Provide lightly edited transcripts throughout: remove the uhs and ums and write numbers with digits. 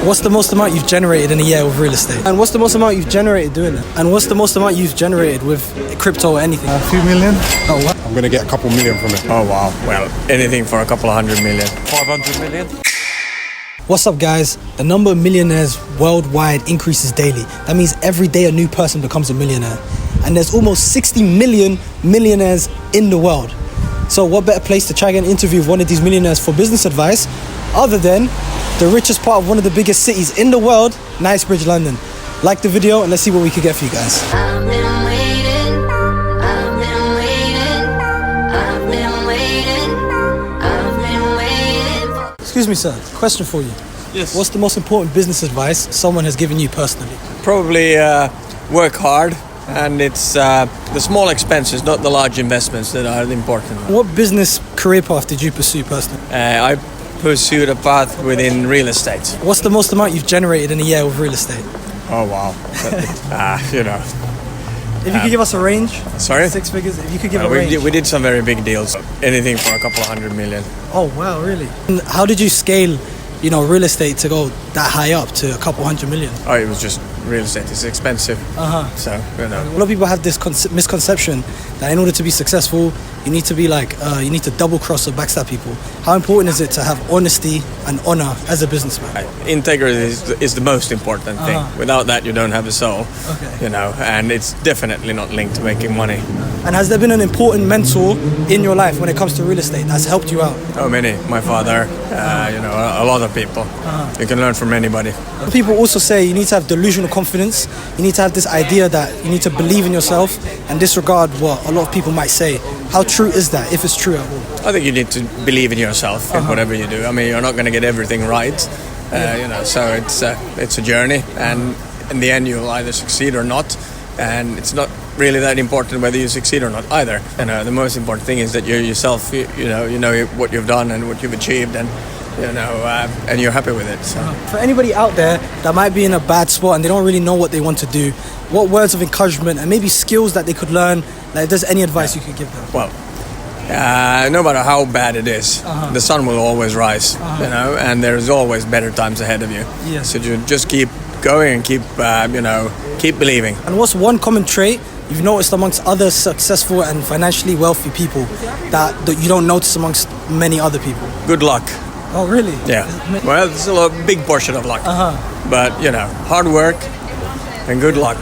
What's the most amount you've generated in a year with real estate? And what's the most amount you've generated doing it? And what's the most amount you've generated with crypto or anything? A few million. Oh, what? I'm going to get a couple million from it. Oh, wow. Well, anything for a couple of 100 million. 500 million. What's up, guys? The number of millionaires worldwide increases daily. That means every day a new person becomes a millionaire. And there's almost 60 million millionaires in the world. So what better place to try and get an interview with one of these millionaires for business advice other than the richest part of one of the biggest cities in the world, Knightsbridge, London. Like the video and let's see what we can get for you guys. I've been waiting, I've been waiting, I've been waiting, I've been waiting. Excuse me, sir. Question for you. Yes. What's the most important business advice someone has given you personally? Probably work hard, and it's the small expenses, not the large investments, that are important. What business career path did you pursue personally? I pursued a path within real estate. What's the most amount you've generated in a year with real estate? Oh, wow. You know. If you could give us a range. Sorry? 6 figures. If you could give a range. We did some very big deals. Anything for a couple of 100 million. Oh, wow, really? And how did you scale, real estate to go that high up to a couple 100 million? Oh, it was just real estate. It's expensive. So, A lot of people have this misconception that in order to be successful, you need to be you need to double cross or backstab people. How important is it to have honesty and honor as a businessman? Integrity is the most important thing. Without that, you don't have a soul. Okay. And it's definitely not linked to making money. And has there been an important mentor in your life when it comes to real estate that's helped you out? Oh, many. My father, a lot of people. You can learn from anybody. People also say you need to have delusional confidence. You need to have this idea that you need to believe in yourself and disregard what a lot of people might say. How true is that, if it's true at all? I think you need to believe in yourself in whatever you do. I mean, you're not going to get everything right, so it's a journey, and in the end you'll either succeed or not, and it's not really that important whether you succeed or not either. The most important thing is that you yourself, you know what you've done and what you've achieved, and and you're happy with it. So. For anybody out there that might be in a bad spot and they don't really know what they want to do, what words of encouragement and maybe skills that they could learn, if there's any advice you could give them? Well, no matter how bad it is, the sun will always rise, and there's always better times ahead of you. Yes. So you just keep going and keep believing. And what's one common trait you've noticed amongst other successful and financially wealthy people that you don't notice amongst many other people? Good luck. Oh, really? Yeah. Well, it's a big portion of luck. But, hard work and good luck.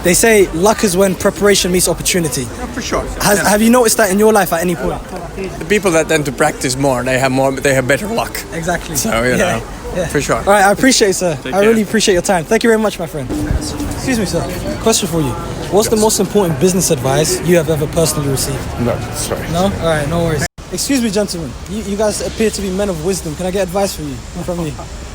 They say luck is when preparation meets opportunity. Yeah, for sure. Have you noticed that in your life at any point? The people that tend to practice more, they have better luck. Exactly. So, for sure. All right, I appreciate it, sir. Take I care. really appreciate your time. Thank you very much, my friend. Excuse me, sir. Question for you. What's the most important business advice you have ever personally received? No, sorry. No? All right, no worries. Excuse me, gentlemen. You guys appear to be men of wisdom. Can I get advice from you?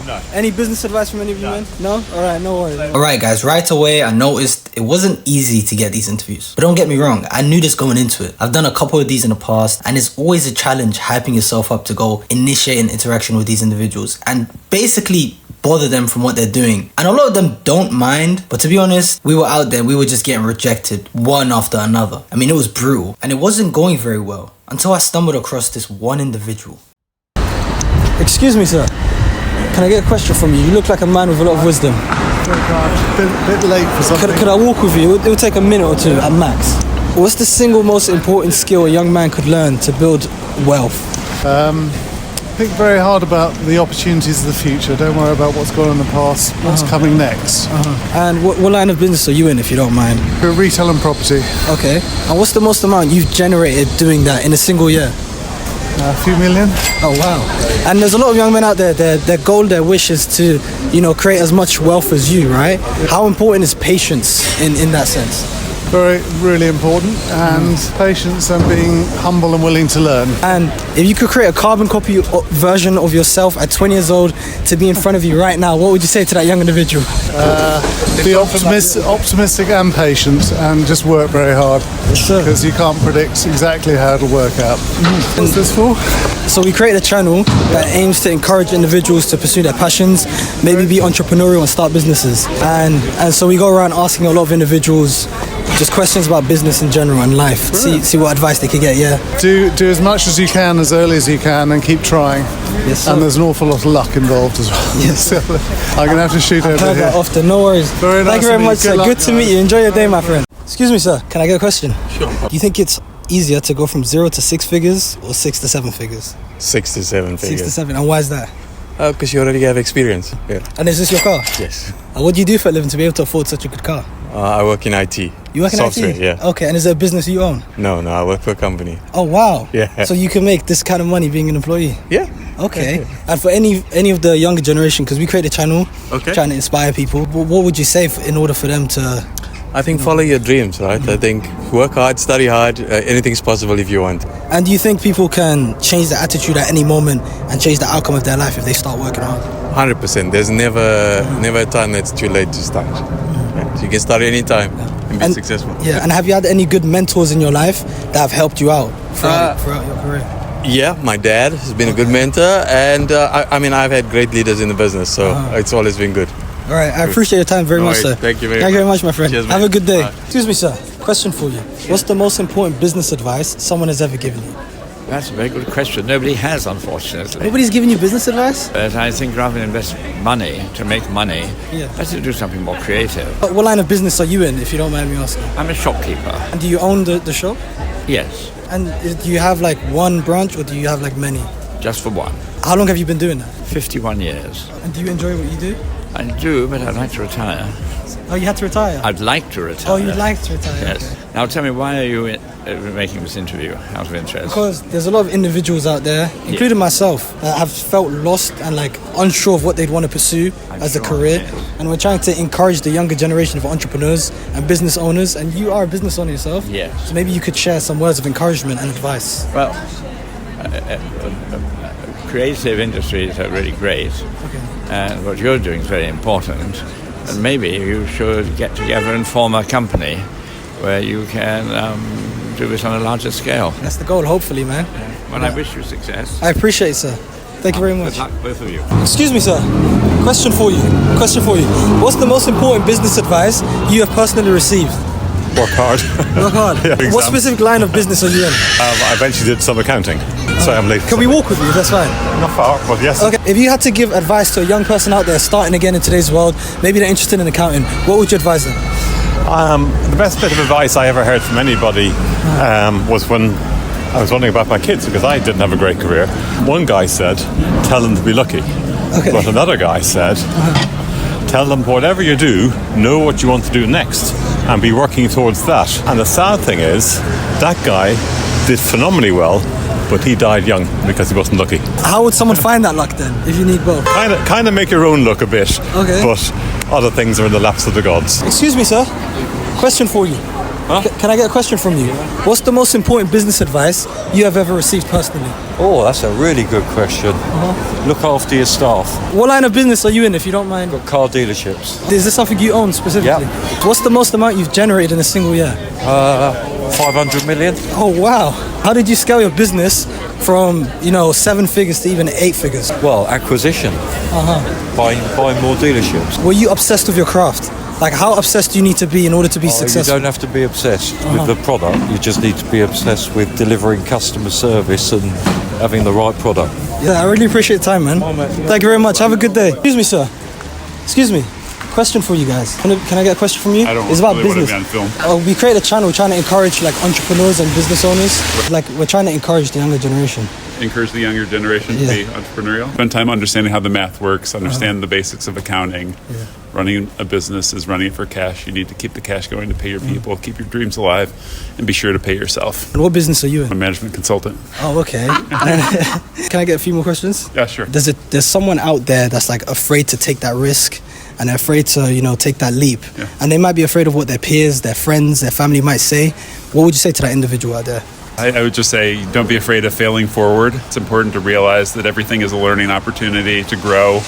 No. Any business advice from any of you men? No? All right, no worries. Alright guys, right away I noticed it wasn't easy to get these interviews. But don't get me wrong, I knew this going into it. I've done a couple of these in the past and it's always a challenge hyping yourself up to go initiate an interaction with these individuals and basically bother them from what they're doing. And a lot of them don't mind, but to be honest, we were out there, we were just getting rejected one after another. I mean, it was brutal and it wasn't going very well until I stumbled across this one individual. Excuse me, sir. Can I get a question from you? You look like a man with a lot of wisdom. Bit late for something. Could I walk with you? It will take a minute or two at max. What's the single most important skill a young man could learn to build wealth? Think very hard about the opportunities of the future. Don't worry about what's gone in the past. What's coming next? And what line of business are you in, if you don't mind? Retail and property. Okay. And what's the most amount you've generated doing that in a single year? A few million. Oh, wow. And there's a lot of young men out there, their goal, their wish is to, create as much wealth as you, right? How important is patience in that sense? Really important, and patience and being humble and willing to learn. And if you could create a carbon copy version of yourself at 20 years old to be in front of you right now, what would you say to that young individual? Be optimistic and patient, and just work very hard. Yes, sir. Because you can't predict exactly how it'll work out. What's this for? So we created a channel that aims to encourage individuals to pursue their passions, maybe be entrepreneurial and start businesses. And so we go around asking a lot of individuals Just questions about business in general and life. See what advice they could get, yeah. Do as much as you can as early as you can and keep trying. Yes, sir. And there's an awful lot of luck involved as well. Yes. I'm going to have to shoot over Heard here. that often, no worries. Very nice Thank you to very meet much, you. sir. Good Good luck, to meet guys. you. Enjoy your day, my friend. Excuse me, sir. Can I get a question? Sure. Do you think it's easier to go from 0 to 6 figures or 6 to 7 figures? 6 to 7 6 to figures. 7. And why is that? Because you already have experience. Yeah. And is this your car? Yes. And what do you do for a living to be able to afford such a good car? I work in IT. You work in Software, IT? yeah. Okay, and is it a business you own? No, I work for a company. Oh, wow. Yeah. So you can make this kind of money being an employee? Yeah. Okay. And for any of the younger generation, because we create a channel trying to inspire people, what would you say in order for them to... I think follow your dreams, right? I think work hard, study hard. Anything's possible if you want. And do you think people can change their attitude at any moment and change the outcome of their life if they start working hard? 100%. There's never a time that's too late to start. Yeah. So you can start any time and be successful. Yeah. And have you had any good mentors in your life that have helped you out throughout your career? Yeah, my dad has been a good mentor, and I've had great leaders in the business, so it's always been good. All right, I appreciate your time very much, sir. Thank you very Thank you very much, my friend. Cheers, Have mate. a good day. Bye. Excuse me, sir. Question for you. What's the most important business advice someone has ever given you? That's a very good question. Nobody has, unfortunately. Nobody's given you business advice? But I think rather than invest money to make money, Yeah. better do something more creative. What line of business are you in, if you don't mind me asking? I'm a shopkeeper. And do you own the shop? Yes, And do you have like one branch or do you have like many? just for one. How long have you been doing that? 51 years. And do you enjoy what you do? I do, but I'd like to retire. Oh, you had to retire? I'd like to retire. Oh, you'd like to retire? Yes. Okay. Now tell me, why are you making this interview out of interest? Because there's a lot of individuals out there, including myself, that have felt lost and like unsure of what they'd want to pursue as a sure, career. yes. And we're trying to encourage the younger generation of entrepreneurs and business owners. And you are a business owner yourself. Yes. So maybe you could share some words of encouragement and advice. Well, creative industries are really great. Okay. And what you're doing is very important. And maybe you should get together and form a company where you can do this on a larger scale. That's the goal, hopefully, man. Well, I wish you success. I appreciate it, sir. Thank you very much. Good luck, both of you. Excuse me, sir. Question for you. What's the most important business advice you have personally received? Work hard. Work hard. Yeah, What specific line of business are you in? I eventually did some accounting, so I'm late. Can we walk with you? That's fine. Not far, but yes. Okay. If you had to give advice to a young person out there starting again in today's world, maybe they're interested in accounting, what would you advise them? The best bit of advice I ever heard from anybody was when I was wondering about my kids, because I didn't have a great career. One guy said, tell them to be lucky. Okay. But another guy said, tell them whatever you do, know what you want to do next and be working towards that. And the sad thing is, that guy did phenomenally well, but he died young because he wasn't lucky. How would someone find that luck then, if you need both? Kind of make your own luck a bit, Okay. but other things are in the laps of the gods. Excuse me, sir. Question for you. Can I get a question from you? What's the most important business advice you have ever received personally? Oh, that's a really good question. Look after your staff. What line of business are you in, if you don't mind? Car dealerships. Is this something you own specifically? Yep. What's the most amount you've generated in a single year? 500 million. Oh, wow. How did you scale your business from, 7 figures to even 8 figures? Well, acquisition. Buying more dealerships. Were you obsessed with your craft? Like, how obsessed do you need to be in order to be You successful? don't have to be obsessed with the product. You just need to be obsessed with delivering customer service and having the right product. Yeah, I really appreciate the time, man. Thank you very much. Have a good day. Excuse me, sir. Excuse me. Question for you guys. Can I get a question from you? I don't It's about really want to business. be on film. We create a channel trying to encourage like entrepreneurs and business owners. Like, we're trying to encourage the younger generation. Encourage the younger generation to be entrepreneurial. Spend time understanding how the math works, understand the basics of accounting. Running a business is running it for cash. You need to keep the cash going to pay your people, keep your dreams alive, and be sure to pay yourself. And what business are you I'm a in? management consultant. Oh, okay. Can I get a few more questions? Yeah, sure. There's someone out there that's like afraid to take that risk and they're afraid to, take that leap. Yeah. And they might be afraid of what their peers, their friends, their family might say. What would you say to that individual out there? I would just say don't be afraid of failing forward. It's important to realize that everything is a learning opportunity to grow.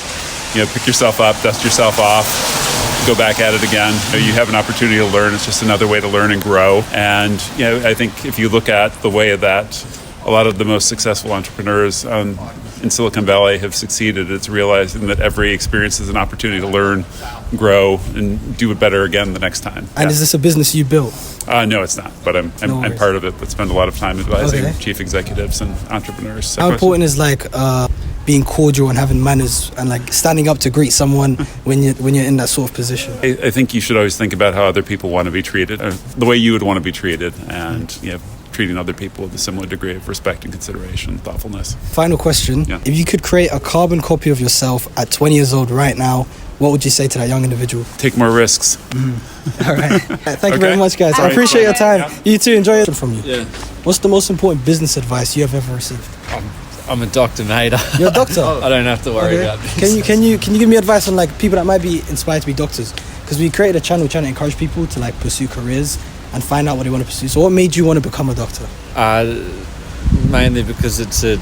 Pick yourself up, dust yourself off, go back at it again. You have an opportunity to learn. It's just another way to learn and grow. And I think if you look at the way that a lot of the most successful entrepreneurs in Silicon Valley have succeeded. It's realizing that every experience is an opportunity to learn, grow, and do it better again the next time. And is this a business you built? No, it's not, but I'm part of it, but spend a lot of time advising chief executives and entrepreneurs. How important is like being cordial and having manners and like standing up to greet someone when you're in that sort of position? I think you should always think about how other people want to be treated, the way you would want to be treated, and treating other people with a similar degree of respect and consideration, thoughtfulness. Final question. Yeah. If you could create a carbon copy of yourself at 20 years old right now, what would you say to that young individual? Take more risks. All right. Thank you very much, guys. I appreciate your time. Yeah. You too. Enjoy it from you. Yeah. What's the most important business advice you have ever received? I'm a doctor, mate. You're a doctor? I don't have to worry about business. Can you give me advice on like people that might be inspired to be doctors? Because we created a channel trying to encourage people to like pursue careers and find out what they want to pursue. So what made you want to become a doctor? Mainly because it's a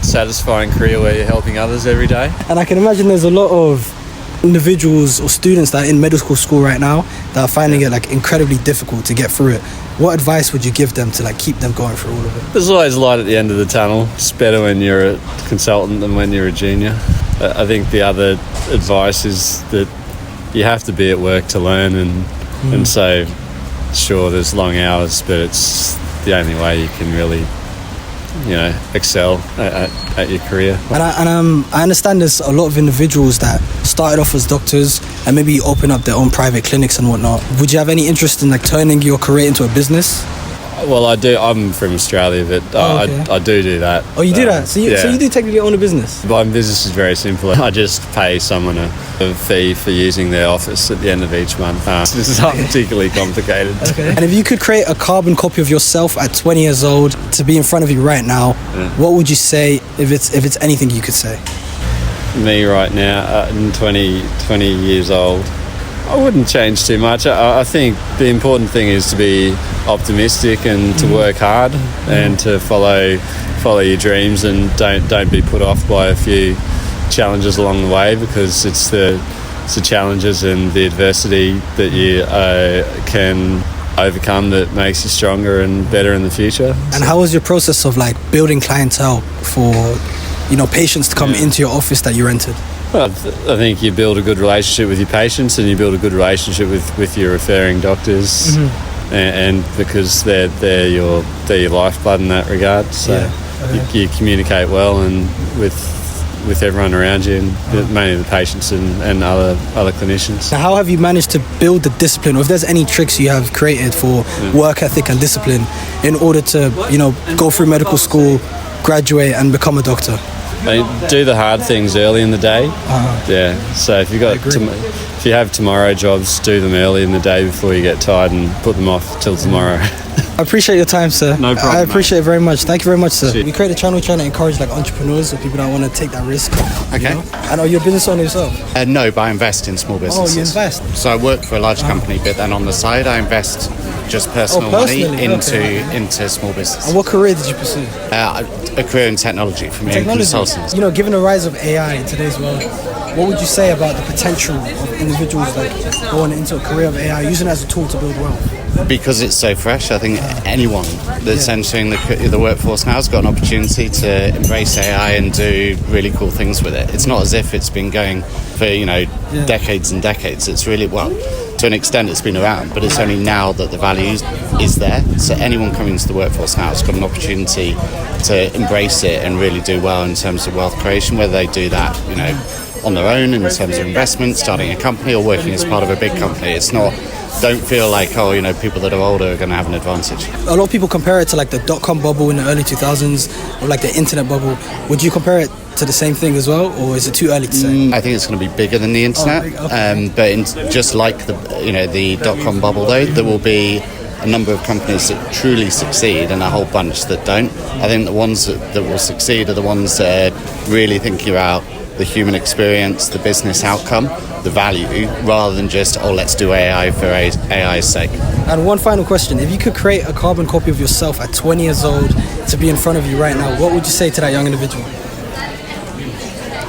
satisfying career where you're helping others every day. And I can imagine there's a lot of individuals or students that are in medical school right now that are finding it like incredibly difficult to get through it. What advice would you give them to like keep them going through all of it? There's always light at the end of the tunnel. It's better when you're a consultant than when you're a junior. I think the other advice is that you have to be at work to learn, and so sure there's long hours, but it's the only way you can really excel at your career. And I understand there's a lot of individuals that started off as doctors and maybe open up their own private clinics and whatnot. Would you have any interest in like turning your career into a business? Well, I do. I'm from Australia, but I do that. Oh, you do that? So you do technically own a business? My business is very simple. I just pay someone a fee for using their office at the end of each month. It's not particularly complicated. Okay. And if you could create a carbon copy of yourself at 20 years old to be in front of you right now, what would you say if it's anything you could say? Me right now, 20 years old, I wouldn't change too much. I think the important thing is to be optimistic and to work hard and to follow your dreams, and don't be put off by a few challenges along the way, because it's the challenges and the adversity that you can overcome that makes you stronger and better in the future. And how was your process of like building clientele for patients to come into your office that you rented? Well, I think you build a good relationship with your patients, and you build a good relationship with your referring doctors, and because they're your lifeblood in that regard. So you communicate well and with everyone around you, and mainly the patients and other clinicians. Now, how have you managed to build the discipline, or if there's any tricks you have created for work ethic and discipline in order to go through medical school, graduate, and become a doctor? Do the hard things early in the day. So if you have tomorrow jobs, do them early in the day before you get tired and put them off till tomorrow. I appreciate your time, sir. No problem. I appreciate it very much. Thank you very much, sir. We create a channel trying to encourage like entrepreneurs or people that want to take that risk. Okay. And are you a business owner yourself? No, but I invest in small businesses. Oh, you invest? So I work for a large company, but then on the side I invest just personal money into small business. And what career did you pursue? A career in technology for me, consultants. Given the rise of AI in today's world, what would you say about the potential of individuals like going into a career of AI, using it as a tool to build wealth? Because it's so fresh, I think anyone that's entering the workforce now has got an opportunity to embrace AI and do really cool things with it. It's not as if it's been going for decades and decades. It's really, to an extent it's been around, but it's only now that the value is there. So anyone coming into the workforce now has got an opportunity to embrace it and really do well in terms of wealth creation, whether they do that on their own in terms of investment, starting a company, or working as part of a big company. Don't feel like people that are older are going to have an advantage. A lot of people compare it to like the dot-com bubble in the early 2000s, or like the internet bubble. Would you compare it to the same thing as well, or is it too early to say? I think it's going to be bigger than the internet. But just like the dot-com bubble, though, there will be a number of companies that truly succeed and a whole bunch that don't. I think the ones that will succeed are the ones that are really thinking about the human experience, the business outcome, the value, rather than just, let's do AI for AI's sake. And one final question. If you could create a carbon copy of yourself at 20 years old to be in front of you right now, what would you say to that young individual?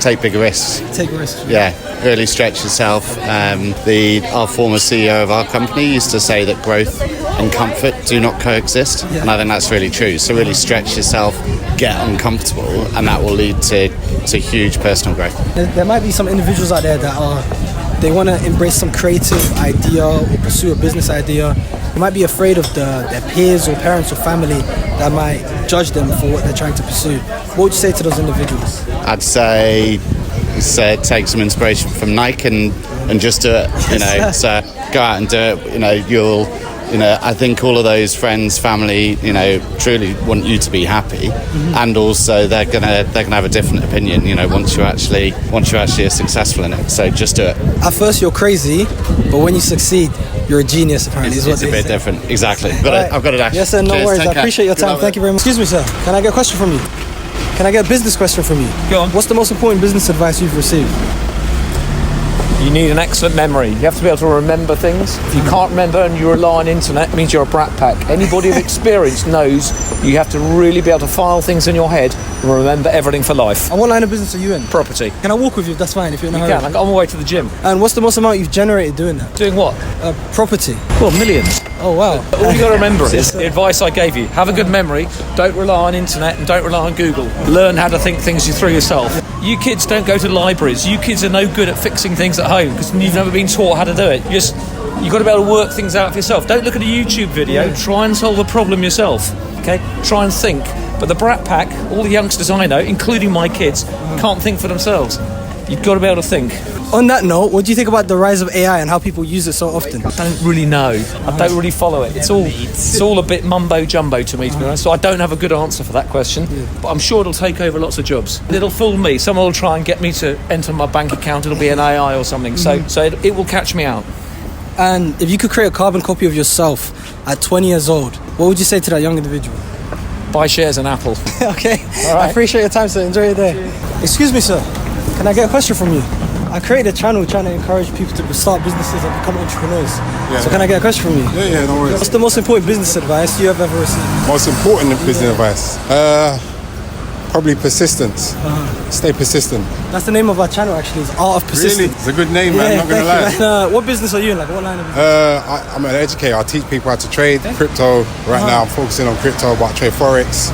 Take bigger risks. Take risks. Yeah, really stretch yourself. Our former CEO of our company used to say that growth and comfort do not coexist, and I think that's really true. So really stretch yourself, get uncomfortable, and that will lead to huge personal growth. There might be some individuals out there that they want to embrace some creative idea or pursue a business idea. They might be afraid of their peers or parents or family that might judge them for what they're trying to pursue. What would you say to those individuals? I'd say take some inspiration from Nike and just do it. You know, so go out and do it. You know, I think all of those friends, family, truly want you to be happy, and also they're gonna have a different opinion. You know, once you actually are successful in it. So just do it. At first, you're crazy, but when you succeed, you're a genius. Apparently, it's a bit different. Exactly. I've got it. Actually. Yes, sir. No worries. I appreciate your time. Thank you very much. Excuse me, sir. Can I get a question from you? Can I get a business question from you? Go on. What's the most important business advice you've received? You need an excellent memory. You have to be able to remember things. If you can't remember and you rely on internet, it means you're a brat pack. Anybody with experience knows you have to really be able to file things in your head and remember everything for life. And what line of business are you in? Property. Can I walk with you? That's fine if you're in a hurry. You can. I'm on my way to the gym. And what's the most amount you've generated doing that? Doing what? Property. Well, millions. Oh, wow. All you got to remember is the advice I gave you. Have a good memory. Don't rely on internet and don't rely on Google. Learn how to think things through yourself. You kids don't go to libraries. You kids are no good at fixing things at home because you've never been taught how to do it. You've got to be able to work things out for yourself. Don't look at a YouTube video. Try and solve a problem yourself. Okay? Try and think. But the brat pack, all the youngsters I know, including my kids, can't think for themselves. You've got to be able to think. On that note, what do you think about the rise of AI and how people use it so often? I don't really know. I don't really follow it. It's all a bit mumbo jumbo to me, to be honest. So I don't have a good answer for that question. But I'm sure it'll take over lots of jobs. It'll fool me. Someone will try and get me to enter my bank account. It'll be an AI or something. So it will catch me out. And if you could create a carbon copy of yourself at 20 years old, what would you say to that young individual? Buy shares in Apple. Okay. All right. I appreciate your time, sir. Enjoy your day. Excuse me, sir. Can I get a question from you? I created a channel trying to encourage people to start businesses and become entrepreneurs. So can I get a question from you? Yeah, no worries. What's the most important business advice you have ever received? Most important business advice? Probably persistence. Stay persistent. That's the name of our channel, actually. It's Art of Persistence. Really? It's a good name, man. Not gonna lie. And, what business are you in? Like, what line of business? I'm an educator. I teach people how to trade crypto. Right now, I'm focusing on crypto, but I trade forex,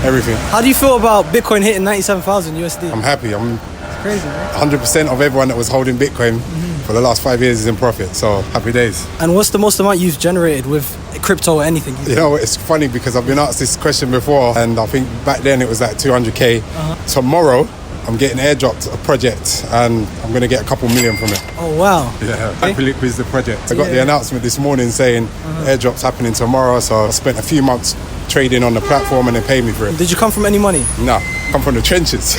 everything. How do you feel about Bitcoin hitting 97,000 USD? I'm happy. I'm crazy, right? 100% of everyone that was holding Bitcoin for the last 5 years is in profit. So happy days. And what's the most amount you've generated with crypto or anything? You know, it's funny because I've been asked this question before, and I think back then it was like 200k. Tomorrow, I'm getting airdropped a project, and I'm going to get a couple million from it. Oh, wow. Yeah, Hyperliquid is the project. I got the announcement this morning saying airdrop's happening tomorrow, so I spent a few months trading on the platform and they paid me for it. Did you come from any money? No, come from the trenches.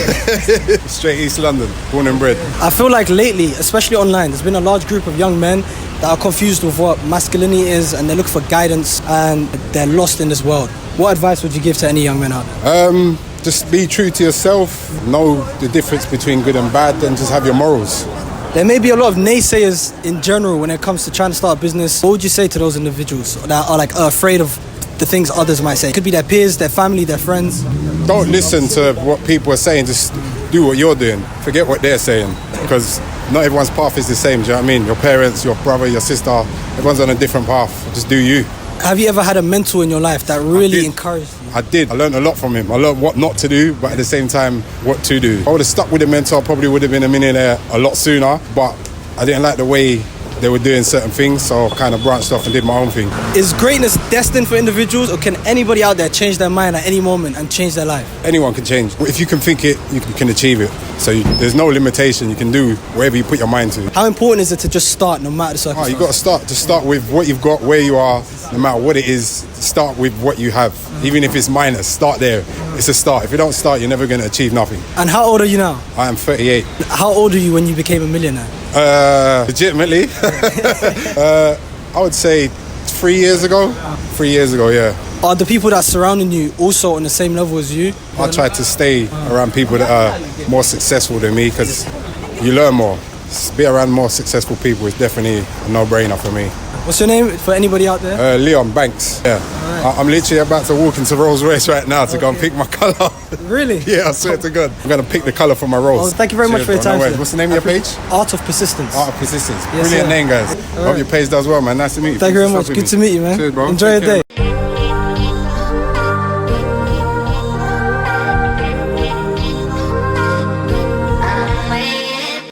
Straight East London, born and bred. I feel like lately, especially online, there's been a large group of young men that are confused with what masculinity is, and they look for guidance and they're lost in this world. What advice would you give to any young men out there? Just be true to yourself, know the difference between good and bad, and just have your morals. There may be a lot of naysayers in general when it comes to trying to start a business. What would you say to those individuals that are afraid of the things others might say? It could be their peers, their family, their friends. Don't listen to what people are saying, just do what you're doing. Forget what they're saying, because not everyone's path is the same, do you know what I mean? Your parents, your brother, your sister, everyone's on a different path. Just do you. Have you ever had a mentor in your life that really encouraged you? I did. I learned a lot from him. I learned what not to do, but at the same time, what to do. If I would have stuck with a mentor, I probably would have been a millionaire a lot sooner, but I didn't like the way they were doing certain things, so I kind of branched off and did my own thing. Is greatness destined for individuals, or can anybody out there change their mind at any moment and change their life? Anyone can change. If you can think it, you can achieve it. So there's no limitation. You can do whatever you put your mind to. How important is it to just start no matter the circumstances? You've got to start. Just start with what you've got, where you are, no matter what it is. Start with what you have. Even if it's minus, start there. It's a start. If you don't start, you're never going to achieve nothing. And how old are you now? I am 38. How old are you when you became a millionaire? Legitimately, I would say 3 years ago. 3 years ago, yeah. Are the people that surrounding you also on the same level as you? I try to stay around people that are more successful than me, because you learn more. Be around more successful people is definitely a no-brainer for me. What's your name for anybody out there? Leon Banks. Yeah. Right. I'm literally about to walk into Rolls Royce right now to go and pick my colour. Really? Yeah, I swear to God. I'm going to pick the colour for my Rolls. Oh, thank you very much for your time. What's the name of your page? Art of Persistence. Art of Persistence. Yes, Brilliant sir. name, guys. Hope your page does well, man. Nice to meet you. Thank you very much. Good to meet you, man. Cheers, bro. Enjoy your day.